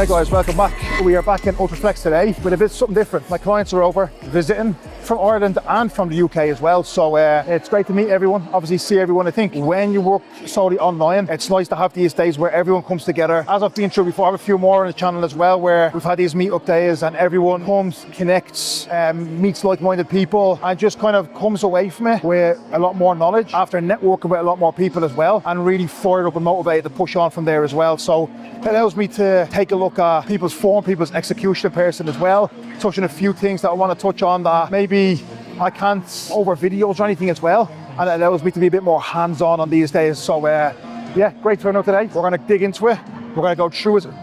Hey guys, welcome back. We are back in Ultraflex today with a bit something different. My clients are over visiting from Ireland and from the UK as well. So it's great to meet everyone, obviously see everyone. I think when you work solely online, it's nice to have these days where everyone comes together. As I've been through before, I have a few more on the channel as well, where we've had these meetup days and everyone comes, connects, meets like-minded people and just kind of comes away from it with a lot more knowledge after networking with a lot more people as well, and really fired up and motivated to push on from there as well. So it allows me to take a look at people's form, people's execution in person as well, touching a few things that I want to touch on that maybe I can't over videos or anything as well, and it allows me to be a bit more hands-on these days. So yeah, great turnout today. We're going to dig into it. We're going to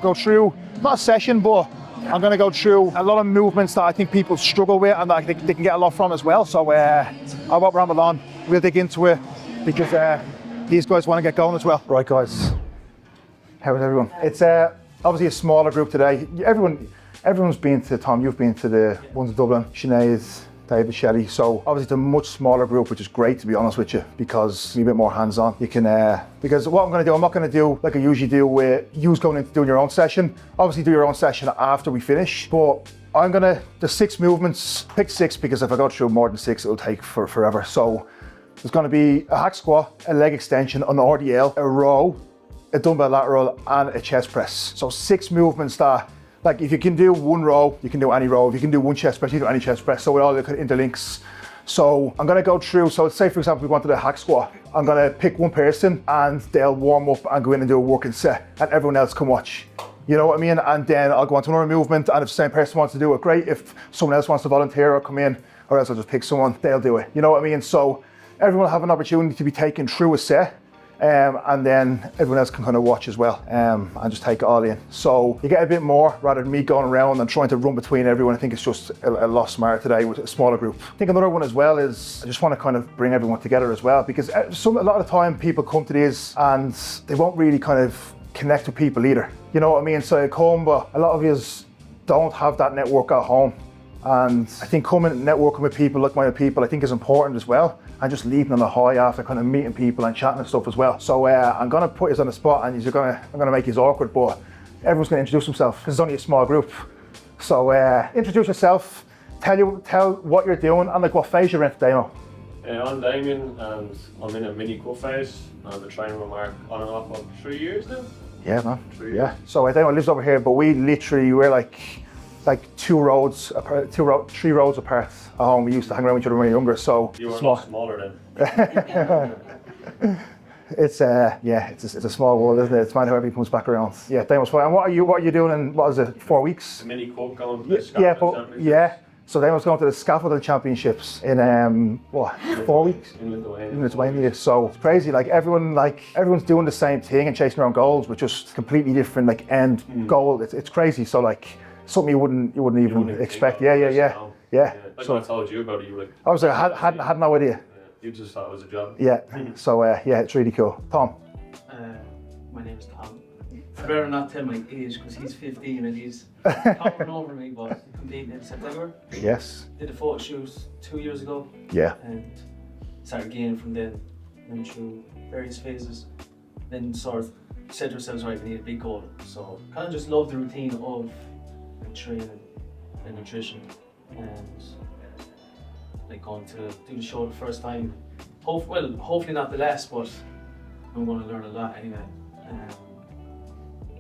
go through not a session, but I'm going to go through a lot of movements that I think people struggle with and that they can get a lot from as well. So I won't ramble on. We'll dig into it because these guys want to get going as well. Right guys, how is everyone? It's obviously a smaller group today. Everyone's been to, Tom, you've been to the ones in Dublin, Sinead, David, Shelley. So obviously it's a much smaller group, which is great to be honest with you, because you're a bit more hands-on. You can, because what I'm going to do, I'm not going to do like I usually do with you going into doing your own session. Obviously do your own session after we finish, but I'm going to, the 6 movements, pick 6 because if I go through more than 6, it'll take forever. So there's going to be a hack squat, a leg extension, an RDL, a row, a dumbbell lateral and a chest press. So 6 movements that, like if you can do one row, you can do any row. If you can do one chest press, you can do any chest press. So it all interlinks. So I'm gonna go through, so let's say for example, we wanted a hack squat. I'm gonna pick one person and they'll warm up and go in and do a working set and everyone else can watch. You know what I mean? And then I'll go on to another movement, and if the same person wants to do it, great. If someone else wants to volunteer or come in, or else I'll just pick someone, they'll do it. You know what I mean? So everyone will have an opportunity to be taken through a set. And then everyone else can kind of watch as well and just take it all in. So you get a bit more rather than me going around and trying to run between everyone. I think it's just a lot smarter today with a smaller group. I think another one as well is I just want to kind of bring everyone together as well, because a lot of the time people come to these and they won't really kind of connect with people either. You know what I mean? So I come, but a lot of you don't have that network at home. And I think coming and networking with people, like-minded people, I think is important as well. And just leaving on a high after kind of meeting people and chatting and stuff as well. So I'm gonna put you on the spot and I'm gonna make you awkward, but everyone's gonna introduce themselves because it's only a small group. So introduce yourself, tell what you're doing and like what phase you're in today. I'm Damien and I'm in a mini cut phase. I've been training with Mark on and off for 3 years now. Yeah, man. 3 years. Yeah. So Damien lives over here, but we're like 3 roads apart at home. We used to hang around with each other when we were younger, so you were a lot smaller then. It's a small world, isn't it? It's mad how everything comes back around. Yeah, Damon was fine. And what are you doing in, what is it, 4 weeks? A mini cut going to the scaffolding championships. So Damon's going to the scaffolding championships in 4 weeks? In Lithuania. So it's crazy, everyone's doing the same thing and chasing around goals with just completely different end goal. It's crazy. So something you wouldn't even expect. Yeah. Like so, when I told you about it, you were like, I was like, I had no idea. You just thought it was a job. Yeah. So it's really cool. Tom. My name is Tom. I better not tell my age because he's 15 and he's towering over me, but competing in September. Yes. Did a photo shoot 2 years ago. Yeah. And started gaining from then, went through various phases. Then sort of said to ourselves, right, we need a big goal. So kind of just love the routine of training and nutrition, and like going to do the show the first time. Hopefully not the last, but I'm going to learn a lot anyway.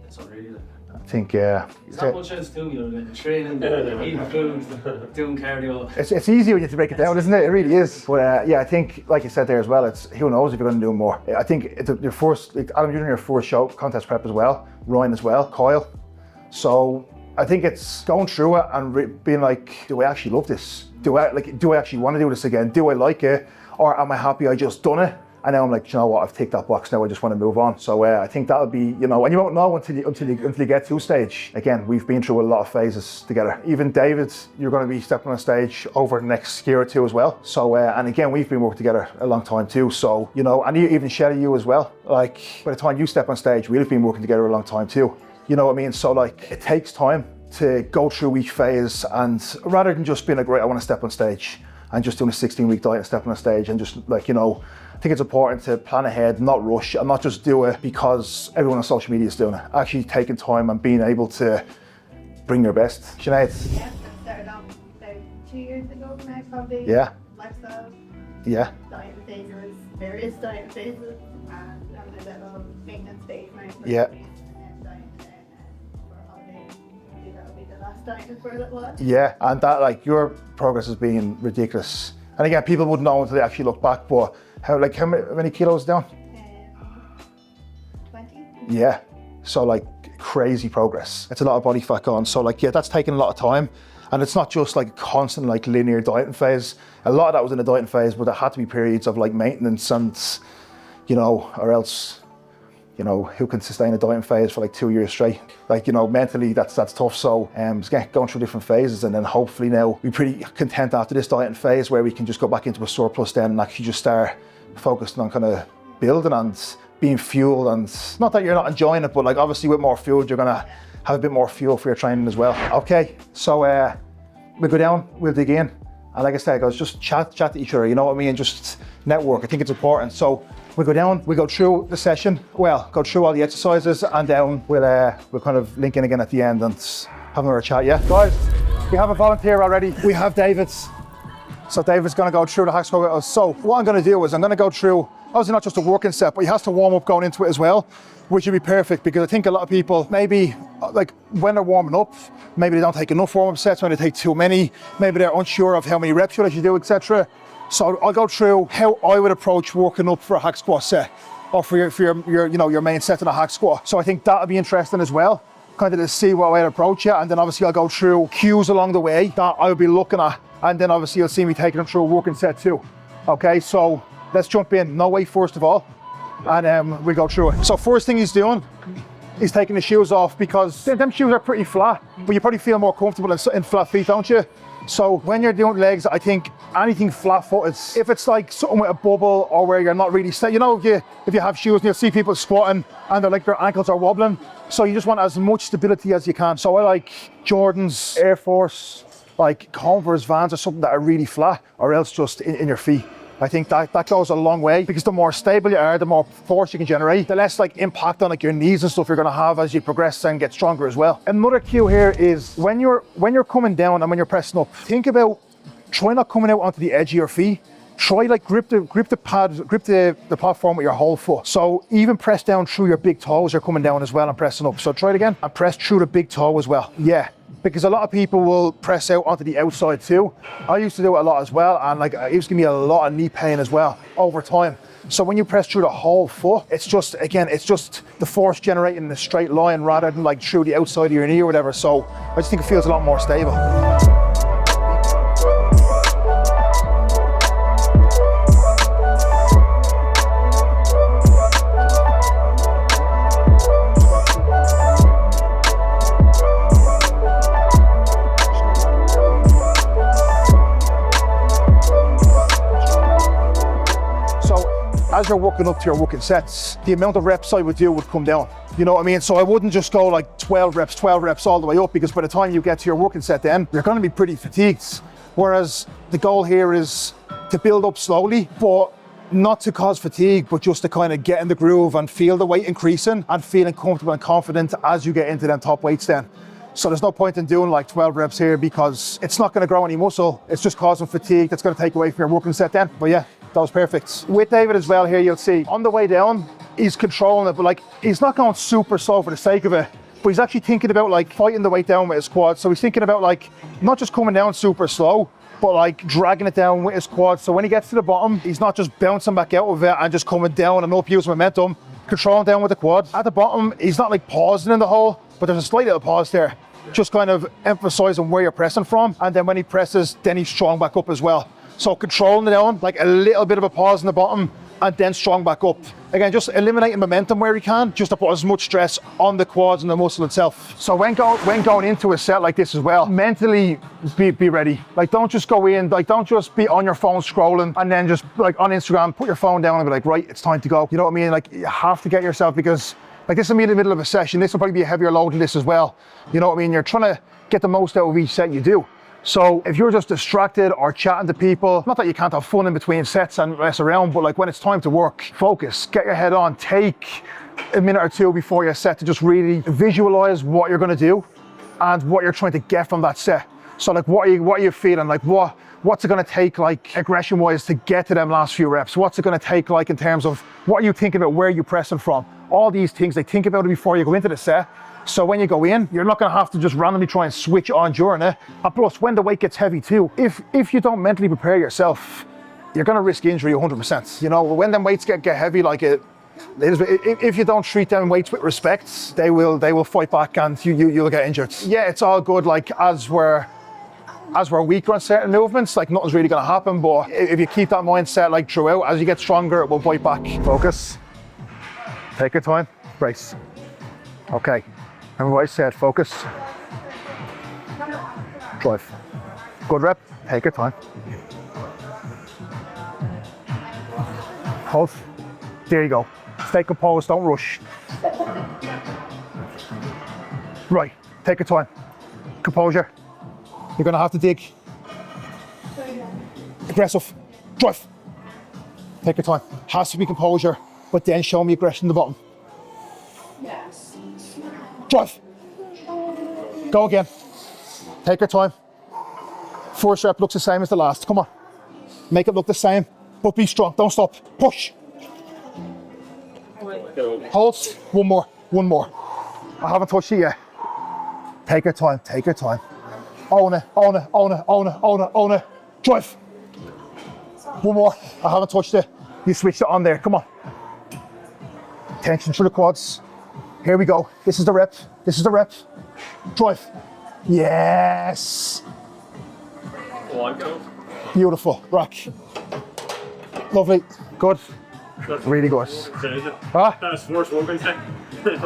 That's all really. I think there's not much else to do, like training, eating food, doing cardio. It's easy when you have to break it down, isn't it? It really is. But I think, like you said there as well, it's who knows if you're going to do more. I think it's your first, Adam, you're doing your first show, contest prep as well, Ryan as well, Kyle. So I think it's going through it and being like, do I actually love this? Do I actually want to do this again? Do I like it? Or am I happy I just done it? And now I'm like, you know what, I've ticked that box, now I just want to move on. So I think that'll be, and you won't know until you get to stage. Again, we've been through a lot of phases together. Even David, you're going to be stepping on stage over the next year or two as well. So, and again, we've been working together a long time too. So, and even Shelley, you as well. Like, by the time you step on stage, we've been working together a long time too. You know what I mean? So it takes time to go through each phase, and rather than just being like, right, I want to step on stage, and just doing a 16-week diet and stepping on stage, and just like, you know, I think it's important to plan ahead, not rush, and not just do it because everyone on social media is doing it. Actually taking time and being able to bring your best. Sinead? Yeah, I started off about 2 years ago now, probably. Yeah. Lifestyle, yeah, diet phases, various diet phases, and I'm in a little maintenance phase now. Yeah. And then diet for a holiday. Maybe that'll be the last diet for a little while. yeah. And that, like, your progress has been ridiculous. And again, people wouldn't know until they actually look back, but how many kilos down? 20. Yeah. So like crazy progress. It's a lot of body fat gone. So like, yeah, that's taken a lot of time. And it's not just like a constant like linear dieting phase. A lot of that was in the dieting phase, but there had to be periods of like maintenance and, you know, or else, you know, who can sustain a dieting phase for like 2 years straight? Like, you know, mentally that's tough. So going through different phases, and then hopefully now we're pretty content after this dieting phase where we can just go back into a surplus then and actually just start focusing on kind of building and being fueled. And not that you're not enjoying it, but like obviously with more fuel, you're gonna have a bit more fuel for your training as well. Okay, so we'll go down, we'll dig in. And like I said, guys, just chat to each other, you know what I mean? Just network, I think it's important. So we'll go down, we'll go through the session, go through all the exercises, and then we'll kind of link in again at the end and have another chat, yeah? Guys, we have a volunteer already. We have David. So David's gonna go through the hack squat with us. So what I'm gonna do is I'm gonna go through, obviously not just a working set, but he has to warm up going into it as well, which would be perfect, because I think a lot of people, maybe like when they're warming up, maybe they don't take enough warm-up sets, maybe they take too many, maybe they're unsure of how many reps you actually do, etc. So I'll go through how I would approach working up for a hack squat set, or for your main set in a hack squat. So I think that'll be interesting as well, kind of to see what way to approach it. And then obviously I'll go through cues along the way that I'll be looking at, and then obviously you'll see me taking them through a working set too. Okay, so let's jump in. No weight first of all, and we'll go through it. So first thing he's doing, he's taking the shoes off, because them shoes are pretty flat, but you probably feel more comfortable in flat feet, don't you? So when you're doing legs, I think anything flat-footed, if it's like something with a bubble or where you're not really set, you know, if you have shoes and you'll see people squatting and they're like their ankles are wobbling, so you just want as much stability as you can. So I like Jordans, Air Force, like Converse, Vans, or something that are really flat, or else just in your feet. I think that goes a long way, because the more stable you are, the more force you can generate, the less like impact on like your knees and stuff you're gonna have as you progress and get stronger as well. Another cue here is when you're coming down and when you're pressing up, think about try not coming out onto the edge of your feet. Try like grip the platform with your whole foot. So even press down through your big toes, you're coming down as well and pressing up. So try it again and press through the big toe as well. Yeah. Because a lot of people will press out onto the outside too. I used to do it a lot as well, and like it used to give me a lot of knee pain as well over time. So when you press through the whole foot, it's just the force generating in a straight line rather than like through the outside of your knee or whatever. So I just think it feels a lot more stable. As you're working up to your working sets, the amount of reps I would do would come down. You know what I mean? So I wouldn't just go like 12 reps all the way up, because by the time you get to your working set then, you're gonna be pretty fatigued. Whereas the goal here is to build up slowly, but not to cause fatigue, but just to kind of get in the groove and feel the weight increasing and feeling comfortable and confident as you get into them top weights then. So there's no point in doing like 12 reps here, because it's not gonna grow any muscle. It's just causing fatigue that's gonna take away from your working set then. But yeah, that was perfect. With David as well here, you'll see on the way down, he's controlling it, but like he's not going super slow for the sake of it, but he's actually thinking about like fighting the weight down with his quads. So he's thinking about like not just coming down super slow, but like dragging it down with his quads. So when he gets to the bottom, he's not just bouncing back out of it and just coming down and up using momentum, controlling down with the quad. At the bottom, he's not like pausing in the hole, but there's a slight little pause there, just kind of emphasizing where you're pressing from. And then when he presses, then he's strong back up as well. So controlling it down, like a little bit of a pause in the bottom, and then strong back up. Again, just eliminating momentum where you can, just to put as much stress on the quads and the muscle itself. So when going into a set like this as well, mentally be ready. Like don't just go in, like don't just be on your phone scrolling and then just like on Instagram, put your phone down and be like, right, it's time to go. You know what I mean? Like you have to get yourself, because like this will be in the middle of a session, this will probably be a heavier load than this as well. You know what I mean? You're trying to get the most out of each set you do. So if you're just distracted or chatting to people, not that you can't have fun in between sets and mess around, but like when it's time to work, focus, get your head on, take a minute or two before your set to just really visualize what you're gonna do and what you're trying to get from that set. So like what are you feeling? Like what's it gonna take like aggression wise to get to them last few reps? What's it gonna take like in terms of what are you thinking about, where are you pressing from? All these things, like think about it before you go into the set. So when you go in, you're not gonna have to just randomly try and switch on during it. And plus, when the weight gets heavy too, if you don't mentally prepare yourself, you're gonna risk injury 100%. You know, when them weights get heavy, like if you don't treat them weights with respect, they will fight back and you'll get injured. Yeah, it's all good. Like as we're weaker on certain movements, like nothing's really gonna happen. But if you keep that mindset like throughout, as you get stronger, it will fight back. Focus. Take your time. Brace. Okay. Remember what I said, focus. Drive. Good rep, take your time. Hold. There you go. Stay composed, don't rush. Right, take your time. Composure. You're gonna have to dig. Aggressive. Drive. Take your time. Has to be composure, but then show me aggression in the bottom. Yes. Drive. Go again. Take your time. First rep looks the same as the last. Come on. Make it look the same, but be strong. Don't stop. Push. Hold. One more. One more. I haven't touched it yet. Take your time. Take your time. Own it. Own it. Own it. Own it. Own it. Own it. Drive. One more. I haven't touched it. You switched it on there. Come on. Tension through the quads. Here we go. This is the rep. This is the rep. Drive. Yes. Beautiful. Rock. Lovely. Good. Really good. Huh? That's first working set.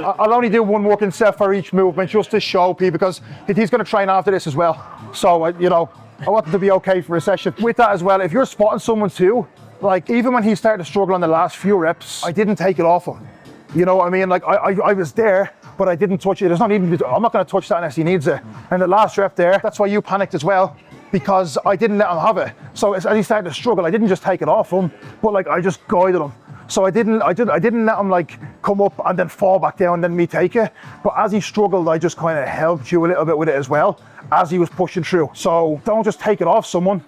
I'll only do one working set for each movement just to show people because he's going to train after this as well. So, you know, I want him to be okay for a session. With that as well, if you're spotting someone too, like even when he started to struggle on the last few reps, I didn't take it off him. You know what I mean? Like I was there, but I didn't touch it. There's not even, I'm not going to touch that unless he needs it. And the last rep there, that's why you panicked as well, because I didn't let him have it. So as he started to struggle, I didn't just take it off him, but like I just guided him. So I didn't let him like come up and then fall back down and then me take it. But as he struggled, I just kind of helped you a little bit with it as well as he was pushing through. So don't just take it off someone.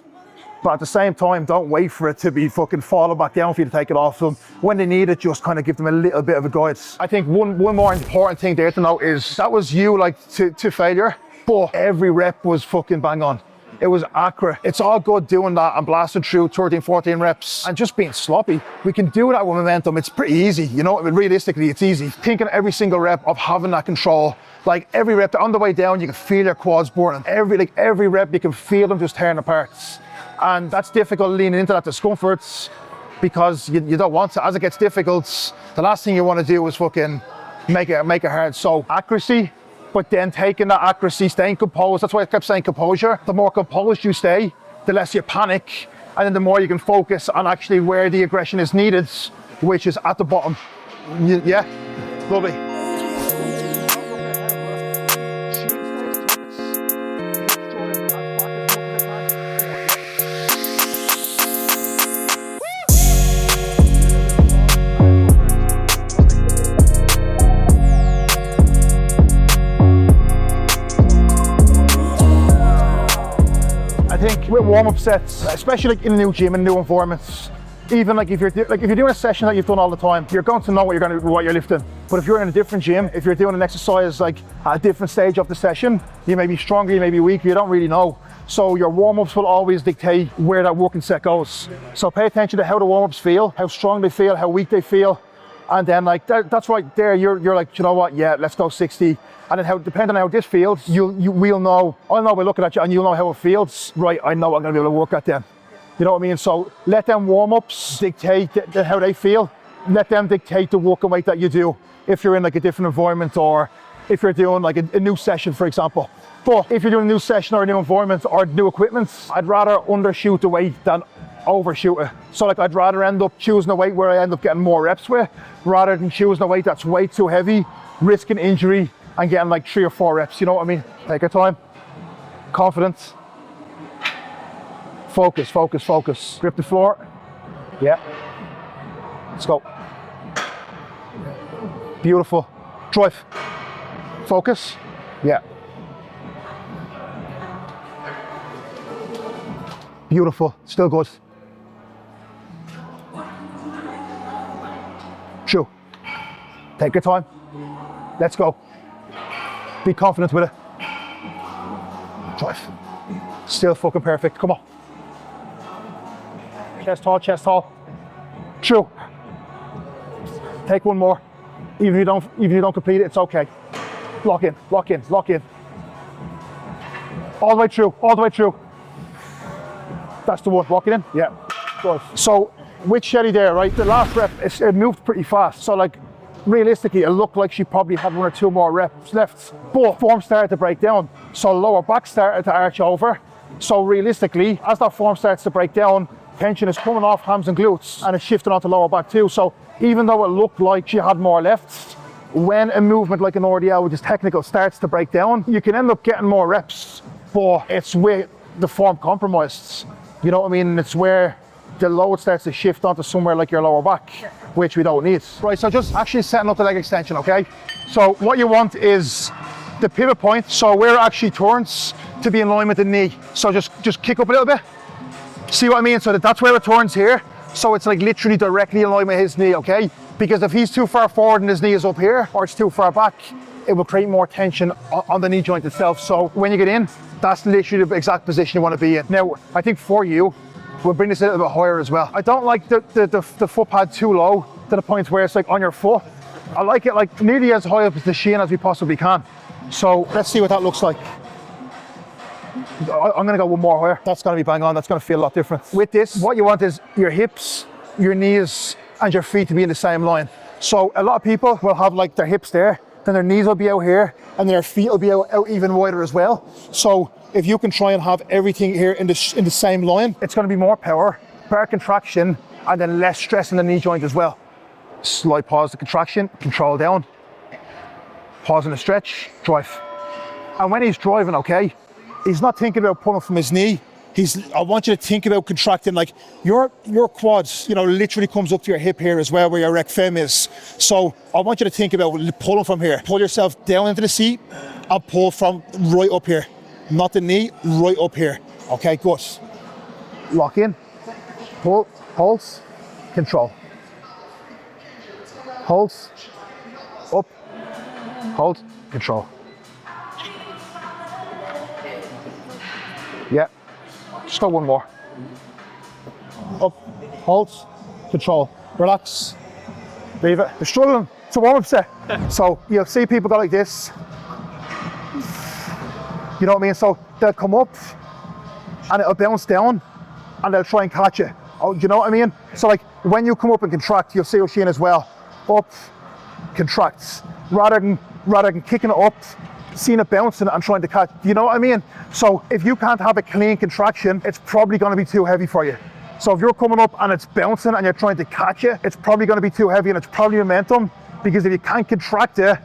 But at the same time, don't wait for it to be fucking falling back down for you to take it off them. When they need it, just kind of give them a little bit of a guide. I think one more important thing there to note is that was you like to failure, but every rep was fucking bang on. It was accurate. It's all good doing that and blasting through 13, 14 reps and just being sloppy. We can do that with momentum. It's pretty easy, you know, I mean, realistically, it's easy. Thinking every single rep of having that control, like every rep, on the way down, you can feel your quads burning. Every rep, you can feel them just tearing apart. And that's difficult leaning into that discomfort because you don't want to. As it gets difficult, the last thing you want to do is fucking make it hard. So accuracy, but then taking that accuracy, staying composed. That's why I kept saying composure. The more composed you stay, the less you panic, and then the more you can focus on actually where the aggression is needed, which is at the bottom. Yeah, lovely. With warm-up sets, especially like in a new gym and new environments, even like if you're doing a session that you've done all the time, you're going to know what you're lifting. But if you're in a different gym, if you're doing an exercise like at a different stage of the session, you may be stronger, you may be weaker, you don't really know. So your warm-ups will always dictate where that working set goes. So pay attention to how the warm-ups feel, how strong they feel, how weak they feel, and then like that's right there. You're like, you know what? Yeah, let's go 60. And then depending on how this feels, we'll know. I'll know by looking at you, and you'll know how it feels. Right, I know I'm going to be able to work at them. You know what I mean? So let them warm-ups dictate how they feel. Let them dictate the working weight that you do. If you're in like a different environment, or if you're doing like a new session, for example. But if you're doing a new session or a new environment or new equipment, I'd rather undershoot the weight than overshoot it. So like I'd rather end up choosing a weight where I end up getting more reps with, rather than choosing a weight that's way too heavy, risking injury, and getting like 3 or 4 reps, you know what I mean? Take your time, confidence, Focus, focus, focus. Grip the floor. Yeah. Let's go. Beautiful. Drive. Focus. Yeah. Beautiful. Still good. True. Take your time. Let's go. Be confident with it. Drive. Still fucking perfect. Come on. Chest tall, chest tall. True. Take one more. Even if you don't complete it, it's okay. Lock in, lock in, lock in. All the way through, all the way through. That's the one. Lock it in. Yeah. Good. So with Shelly there, right, the last rep, it moved pretty fast. So like, realistically, it looked like she probably had 1 or 2 more reps left. But form started to break down. So lower back started to arch over. So realistically, as that form starts to break down, tension is coming off hams and glutes, and it's shifting onto lower back too. So even though it looked like she had more left, when a movement like an RDL, which is technical, starts to break down, you can end up getting more reps, but it's where the form compromised. You know what I mean? It's where the load starts to shift onto somewhere like your lower back, which we don't need. Right, so just actually setting up the leg extension, okay? So what you want is the pivot point, so where it actually turns, to be in line with the knee. So just kick up a little bit. See what I mean? So that's where it turns here. So it's like literally directly in line with his knee, okay? Because if he's too far forward and his knee is up here, or it's too far back, it will create more tension on the knee joint itself. So when you get in, that's literally the exact position you want to be in. Now, I think for you, we'll bring this a little bit higher as well. I don't like the foot pad too low to the point where it's like on your foot. I like it like nearly as high up as the shin as we possibly can. So let's see what that looks like. I'm gonna go one more higher. That's gonna be bang on. That's gonna feel a lot different. With this, what you want is your hips, your knees, and your feet to be in the same line. So a lot of people will have like their hips there, then their knees will be out here, and their feet will be out even wider as well. So if you can try and have everything here in the same line, it's gonna be more power, better contraction, and then less stress in the knee joint as well. Slight pause to contraction, control down. Pause in the stretch, drive. And when he's driving, okay, he's not thinking about pulling from his knee. I want you to think about contracting, like your quads, you know, literally comes up to your hip here as well, where your rec fem is. So I want you to think about pulling from here. Pull yourself down into the seat and pull from right up here. Not the knee, right up here. Okay, good. Lock in, pull, pulse, control. Hold, up, hold, control. Yeah, just go one more. Up, hold, control, relax, leave it. You're struggling, it's a warm-up set. So you'll see people go like this. You know what I mean? So they'll come up and it'll bounce down and they'll try and catch it. Oh, you know what I mean? So like when you come up and contract, you'll see Oisin as well. Up, contracts, rather than kicking it up, seeing it bouncing and trying to catch, you know what I mean? So if you can't have a clean contraction, it's probably gonna be too heavy for you. So if you're coming up and it's bouncing and you're trying to catch it, it's probably gonna be too heavy and it's probably momentum, because if you can't contract it,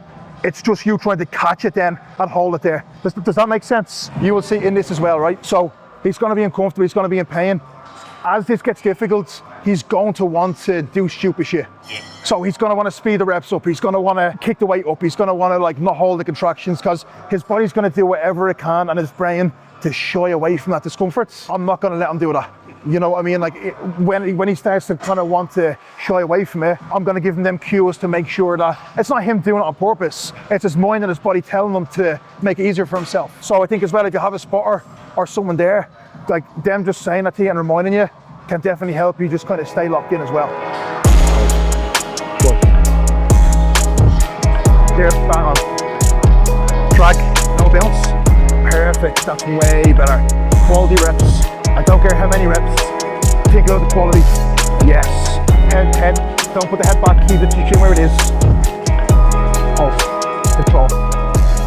it's just you trying to catch it then and hold it there. Does that make sense? You will see in this as well, right? So he's gonna be uncomfortable, he's gonna be in pain. As this gets difficult, he's going to want to do stupid shit. So he's gonna wanna speed the reps up, he's gonna wanna kick the weight up, he's gonna wanna like not hold the contractions, because his body's gonna do whatever it can and his brain to shy away from that discomfort. I'm not gonna let him do that. You know what I mean? Like when he starts to kind of want to shy away from it, I'm gonna give him them cues to make sure that it's not him doing it on purpose, it's his mind and his body telling him to make it easier for himself. So I think as well, if you have a spotter or someone there, like them just saying that to you and reminding you can definitely help you just kind of stay locked in as well. Good. There's bang on. Drag, no bounce. Perfect, that's way better. Quality reps. I don't care how many reps. Think about the quality. Yes. Head. Don't put the head back, keep the chin where it is. Pulse. Control.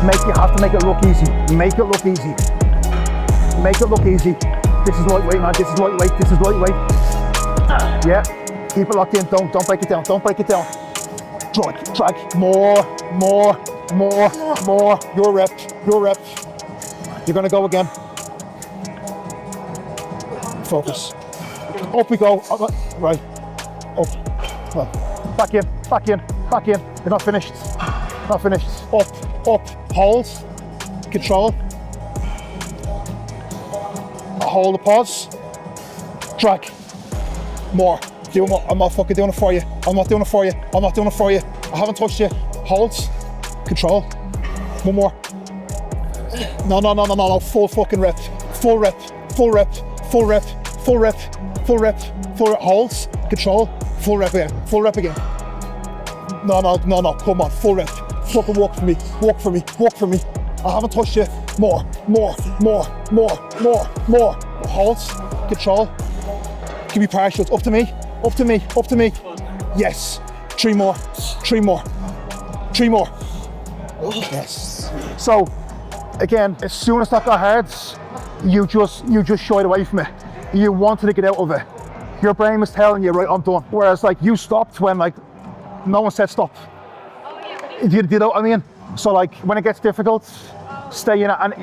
You have to make it look easy. Make it look easy. Make it look easy. This is lightweight, man. This is lightweight. This is lightweight. Yeah. Keep it locked in. Don't break it down. Don't break it down. Drag. More. Your rep. You're gonna go again. Focus. Up we go. Right. Up. Well, back in, back in, back in. You're not finished. Not finished. Up, up. Hold. Control. Hold the pause. Drag. More. Do more. I'm not fucking doing it for you. I'm not doing it for you. I'm not doing it for you. I haven't touched you. Hold. Control. One more. No. Full fucking rep. Full rep. Full rep. Full rep. Full rep. Full rep. Full rep. Holds. Control. Full rep again. Full rep again. No. Come on. Full rep. Fucking walk for me. Walk for me. Walk for me. I haven't touched you. More. Holds. Control. Give me partials. Up to me. Up to me. Up to me. Yes. 3 more. 3 more. 3 more. Yes. So, again, as soon as that got hard, you just shied away from it. You wanted to get out of it. Your brain was telling you, right, I'm done. Whereas, like, you stopped when, like, no one said stop. Do you know what I mean? So, like, when it gets difficult, stay in it. And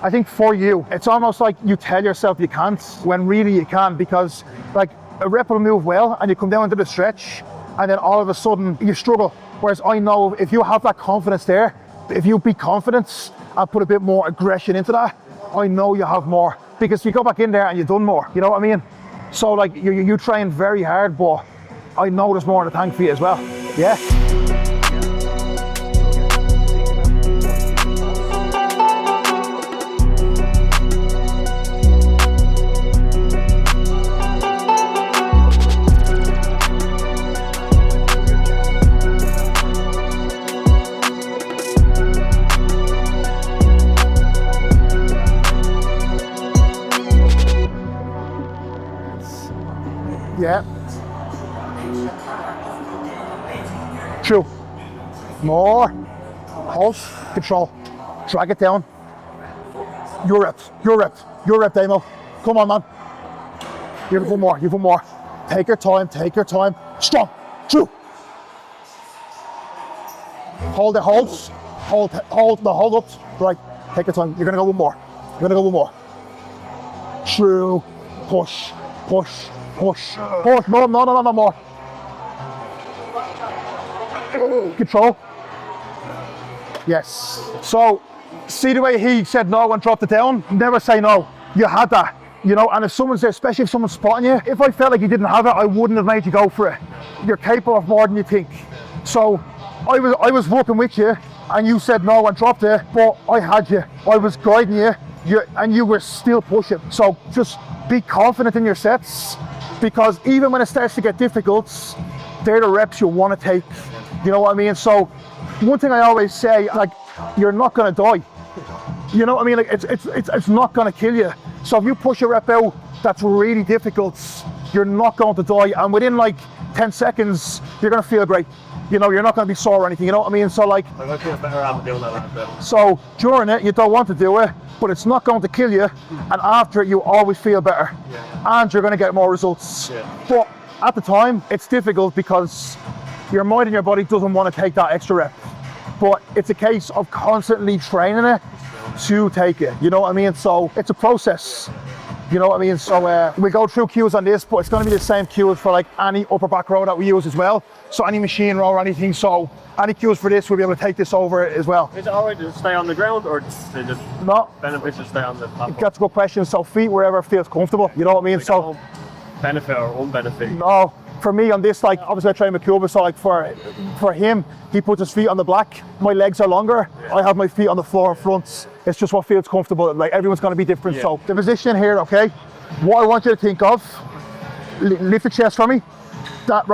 I think for you, it's almost like you tell yourself you can't when really you can, because, like, a rep will move well and you come down into the stretch and then all of a sudden you struggle. Whereas I know if you have that confidence there, if you be confident and put a bit more aggression into that, I know you have more, because you go back in there and you've done more, you know what I mean? So like you train very hard, but I know there's more in the tank for you as well, yeah? Yeah. True. More. Hold. Control. Drag it down. Your rep. Your rep. Your rep, Damo. Come on, man. You've one more. You've one more. Take your time. Take your time. Strong. True. Hold it. Hold. Hold. Hold. No, hold up. Right. Take your time. You're gonna go one more. You're gonna go one more. True. Push. Push. Push. Push. No more. Control. Yes. So, see the way he said no and dropped it down? Never say no. You had that. You know, and if someone's there, especially if someone's spotting you, if I felt like you didn't have it, I wouldn't have made you go for it. You're capable of more than you think. So, I was working with you, and you said no and dropped it, but I had you. I was guiding you, and you were still pushing. So, just be confident in your sets, because even when it starts to get difficult, they're the reps you want to take. You know what I mean? So, one thing I always say, like, you're not going to die. You know what I mean? Like, it's not going to kill you. So if you push a rep out that's really difficult, you're not going to die. And within like 10 seconds, you're going to feel great. You know, you're not going to be sore or anything. You know what I mean? So like, I'm going to feel better after doing that. So during it, you don't want to do it, but it's not going to kill you. And after it, you always feel better. Yeah. And you're going to get more results. Yeah. But at the time, it's difficult because your mind and your body doesn't want to take that extra rep. But it's a case of constantly training it to take it, you know what I mean? So it's a process, you know what I mean? So we go through cues on this, but it's going to be the same cues for like any upper back row that we use as well. So any machine row or anything, so any cues for this, we'll be able to take this over as well. Is it alright to stay on the ground, or is it just benefit to stay on the platform? That's a good question. So feet wherever feels comfortable, you know what I mean? Like so benefit or unbenefit? No. For me on this, like obviously I train with Cuba, so like for him, he puts his feet on the black, my legs are longer, I have my feet on the floor in front. It's just what feels comfortable, like everyone's gonna be different. So the position here, okay, what I want you to think of, lift the chest for me, that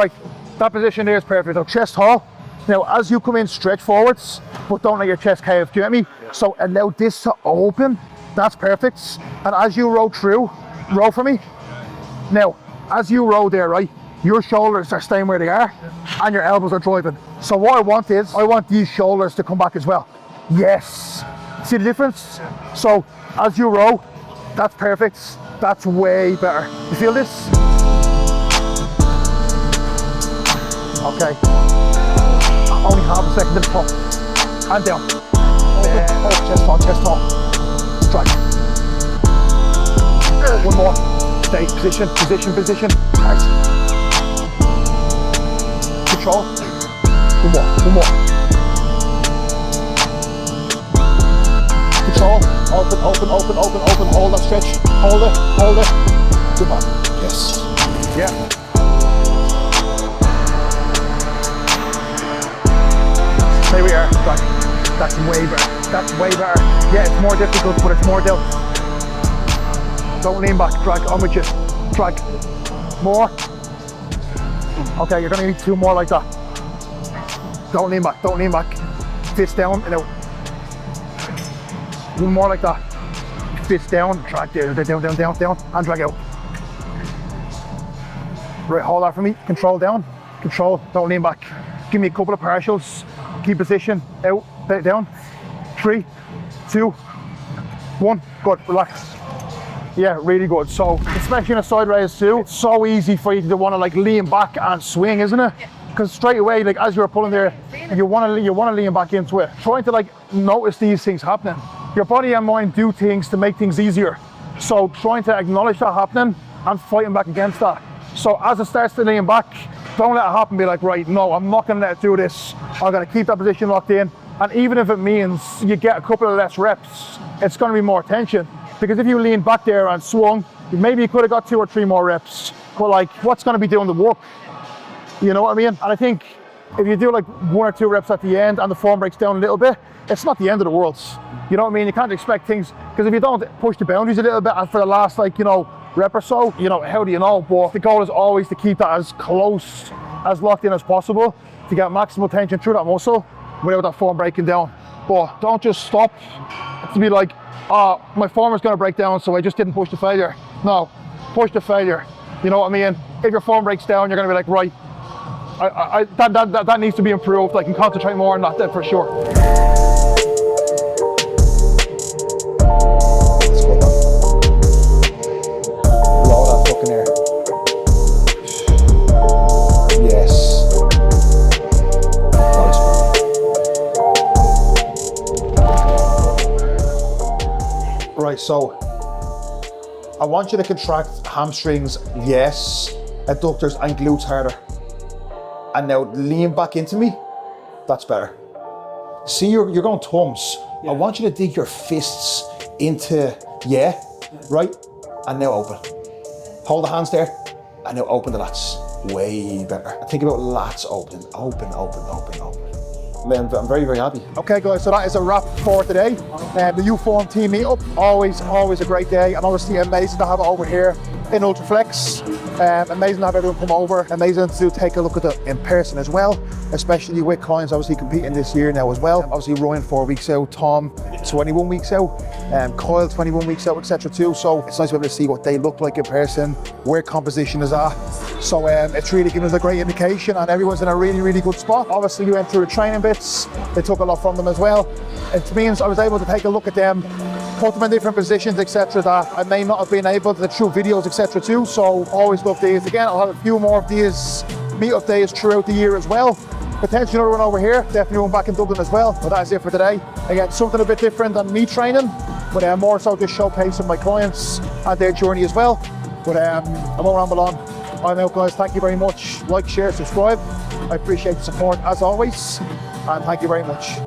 position there is perfect, so chest tall. Now as you come in, stretch forwards, but don't let your chest cave, do you get me? So allow this to open, that's perfect. And as you row through, row for me. Now, as you row there, right, your shoulders are staying where they are and your elbows are driving. So what I want is, I want these shoulders to come back as well. Yes. See the difference? So as you row, that's perfect. That's way better. You feel this? Okay. Only half a second to the top. And down. Open. Oh, chest tall, chest tall. Strike. One more. Stay, position, position, position. Tight. Control. One more, one more. Control. Open, open, open, open, open. Hold that stretch. Hold it, hold it. Good man. Yes. Yeah. There we are. Drag. That's way better. That's way better. Yeah, it's more difficult, but it's more dealt. Don't lean back. Drag. On with you. Drag. More. Okay, you're gonna need 2 more like that. Don't lean back. Don't lean back. Fist down and out. 1 more like that. Fist down. Drag down, down, down, down, down, and drag out. Right, hold that for me. Control down. Control. Don't lean back. Give me a couple of partials. Keep position. Out. Down. 3, 2, 1. Good. Relax. Yeah, really good. So, especially in a side raise too, it's so easy for you to want to like lean back and swing, isn't it? Because straight away, like as you're pulling there, you want to lean back into it. Trying to like notice these things happening. Your body and mind do things to make things easier. So trying to acknowledge that happening and fighting back against that. So as it starts to lean back, don't let it happen. Be like, right, no, I'm not going to let it do this. I'm going to keep that position locked in. And even if it means you get a couple of less reps, it's going to be more tension. Because if you lean back there and swung, maybe you could have got 2 or 3 more reps. But like, what's going to be doing the work? You know what I mean? And I think if you do like 1 or 2 reps at the end and the form breaks down a little bit, it's not the end of the world. You know what I mean? You can't expect things, because if you don't push the boundaries a little bit for the last like, you know, rep or so, you know, how do you know? But the goal is always to keep that as close, as locked in as possible to get maximal tension through that muscle without that form breaking down. But don't just stop to be like, oh, my form is going to break down, so I just didn't push the failure. No, push the failure. You know what I mean? If your form breaks down, you're going to be like, right, that needs to be improved. I can concentrate more on that for sure. Let's go down. Blow that fucking air. Yes. Right, so I want you to contract hamstrings, yes, adductors and glutes harder. And now lean back into me, that's better. See, you're going thumbs. Yeah. I want you to dig your fists into, yeah, right? And now open. Hold the hands there, and now open the lats. Way better. Think about lats open, open, open, open, open. Man, I'm very, very happy. Okay guys, so that is a wrap for today. The Uform team meetup, always a great day, and obviously amazing to have it over here in Ultraflex. Amazing to have everyone come over, amazing to take a look at it in person as well, especially with clients obviously competing this year now as well. Obviously Ryan 4 weeks out, Tom 21 weeks out, Kyle 21 weeks out, etc. too. So it's nice to be able to see what they look like in person, where composition is at. So it's really given us a great indication, and everyone's in a really, really good spot. Obviously we went through the training bits, they took a lot from them as well. It means I was able to take a look at them, put them in different positions, etc. that I may not have been able to through videos, etc. too. So always love these. Again, I'll have a few more of these meetup days throughout the year as well. Potentially another one over here, definitely one back in Dublin as well. But that's it for today. Again, something a bit different than me training, but more so just showcasing my clients and their journey as well. But I won't ramble on. I'm out guys, thank you very much. Like, share, subscribe. I appreciate the support as always, and thank you very much.